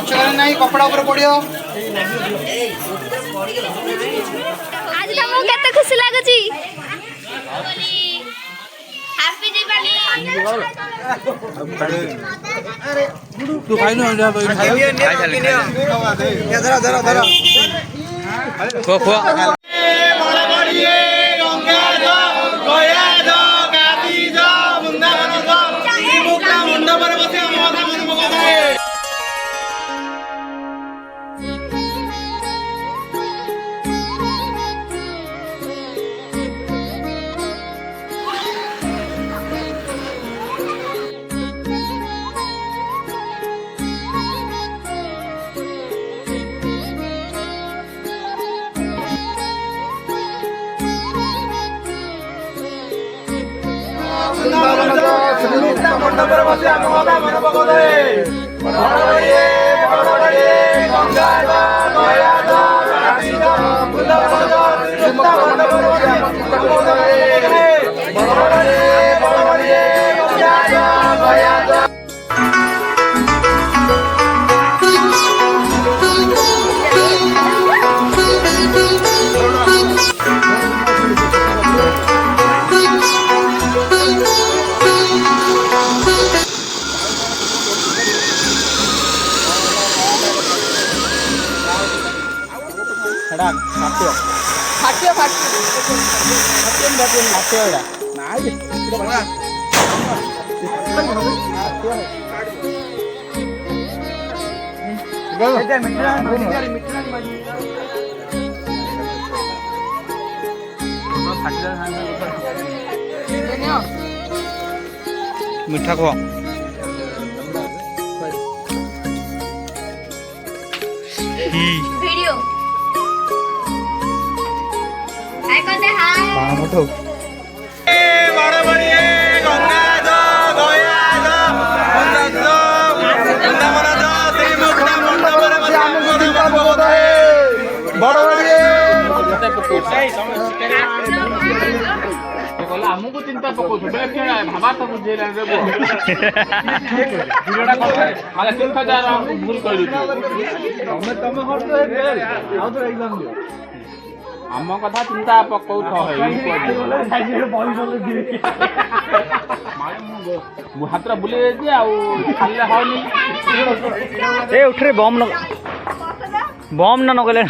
ପଛରେ ନାହିଁ କପଡ଼ା ଉପରେ ପଡ଼ିବ। ଆଜି ତମକୁ କେତେ ଖୁସି ଲାଗୁଛି? ହାପି ଦିୱାଲି। ତୁ ଖାଇନୁ ମଣ୍ଡପରେ ବସି ଆମ କଥା ମନେ ପକାଉଥାଏ। ମିଠା ଖୁଆ वीडियो हाय कहते हाय मुठो ଆମକୁ ଚିନ୍ତା ପକଉଛୁ ଭାବା ତ ବୁଝେଇଲା ଭୁଲ କହିଲୁ ଆମ କଥା ଚିନ୍ତା ପକଉଛ ହାତରେ ବୁଲି ଯାଇଛି ଆଉ ଖାଲିରେ ହଉନି ଏ ଉଠରେ ବମ୍ ନ ନଗଲେ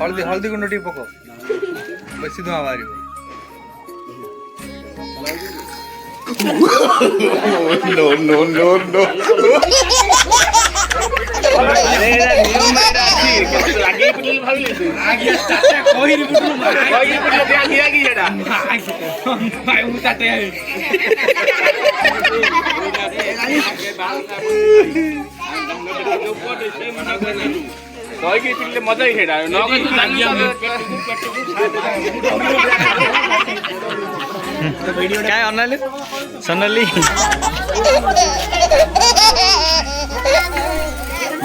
हल्दी हल्दी गुंड टी पको बेसी धुआं बाहर नो नो नो नो मजा ही क्या अनाली सोनाली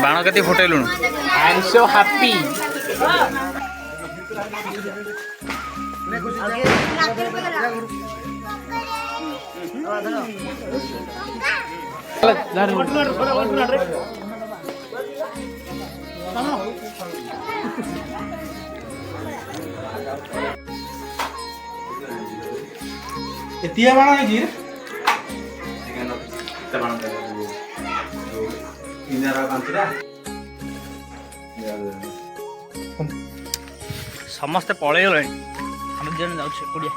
बाण कति फुटेलु आई एम सो हैप्पी एतिया बाण है जी बाण इनारा कांतरा समस्ते पड़े गले हम जन जाऊ एकुड़िया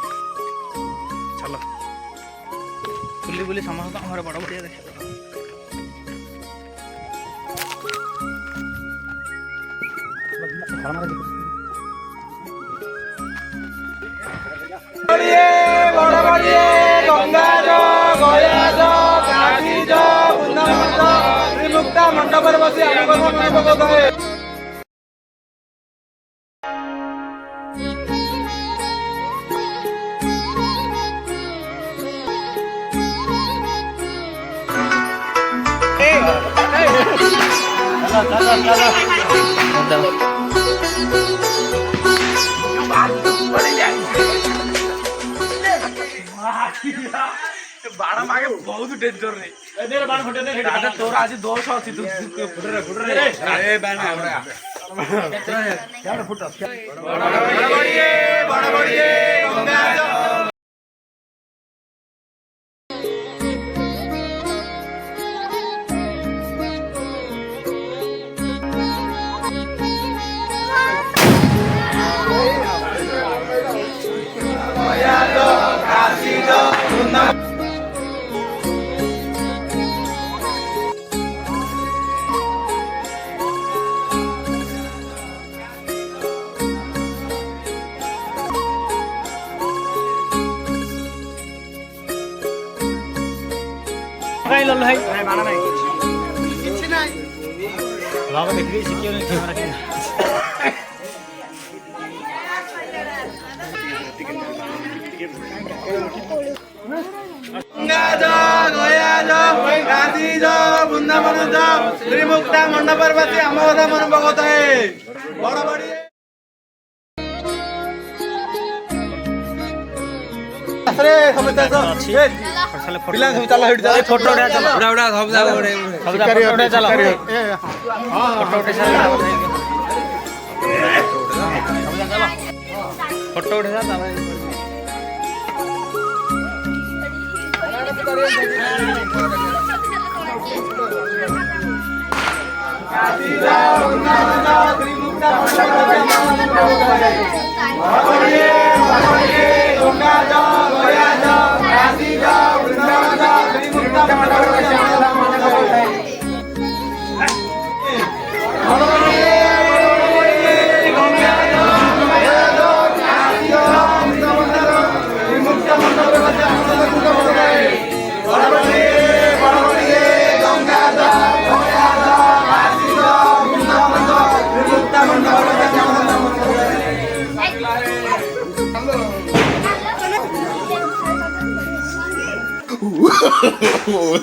चलो बुली बुली समस्त घर बड़ बढ़िया देख मंडप बसी बाड़ा मागे बहुत डेंजर रे तोर आज दोष अछि तू फुटरे ए बाना यार फुट बड़ा बड़िए गंगा କାଇଁ ଲଲ ଭାଇ ବାଣା ନାହିଁ କିଛି ନାହିଁ ବାବା ଦେଖିକି ଶିଖିବ ନାହିଁ କ୍ୟାମେରା କେମିତି गंगा जा गया जा काशी जा वृंदावन जा त्रिमुक्ता मंडपर बसी अमोदा मन भगत है बड़ा बड़ी अरे समझता तो पिला सब चला हिट जा फोटो उठा चला उड़ा सब जा फोटो उठा चला हां फोटो उठा चला फोटो उठा जा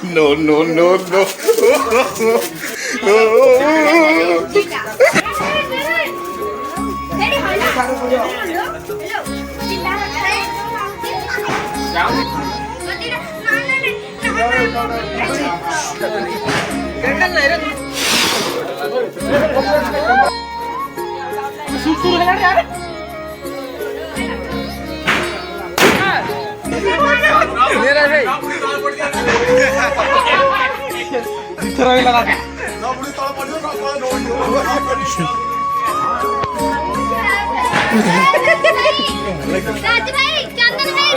No, no, no, no. मेरा है इतना ही लगा राज भाई चंदन भाई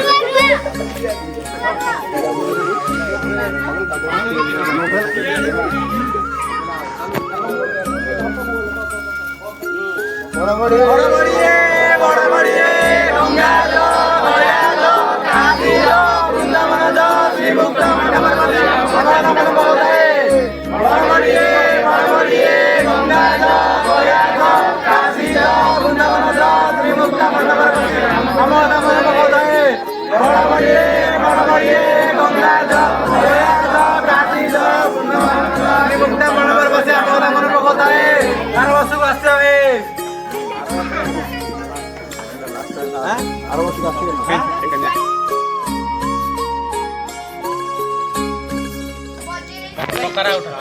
बड़ा बड़िए गंगा जा गया जा काशी जा वृंदावन जा श्रीमुक्ता मंडपर बसी अमोदा मन भगत है बड़ा बड़िए गंगा जा गया जा काशी जा वृंदावन जा श्रीमुक्ता मंडपर बसी अमोदा मन भगत है बड़ा बड़िए गंगा जा गया जा काशी जा वृंदावन जा श्रीमुक्ता मंडपर बसी अमोदा मन भगत है तार बसु आस्ते है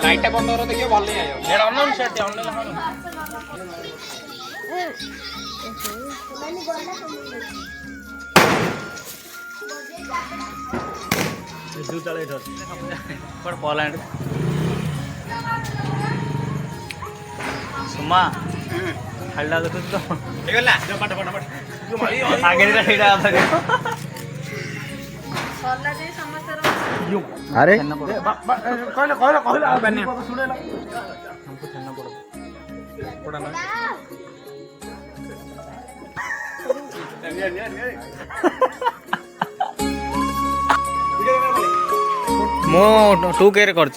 लाइट बंद करो देखिए भल नहीं आयो एड ऑन सेट ऑन जू चले इधर पर पोलैंड सुमा हल्ला देखु तो ठीक है ला जो पट आगे रे हेडा था सरला जे समस्त अरे कहले बन्या हमको छन्ना पड़ो पड़ा ना मो 2K रे करछ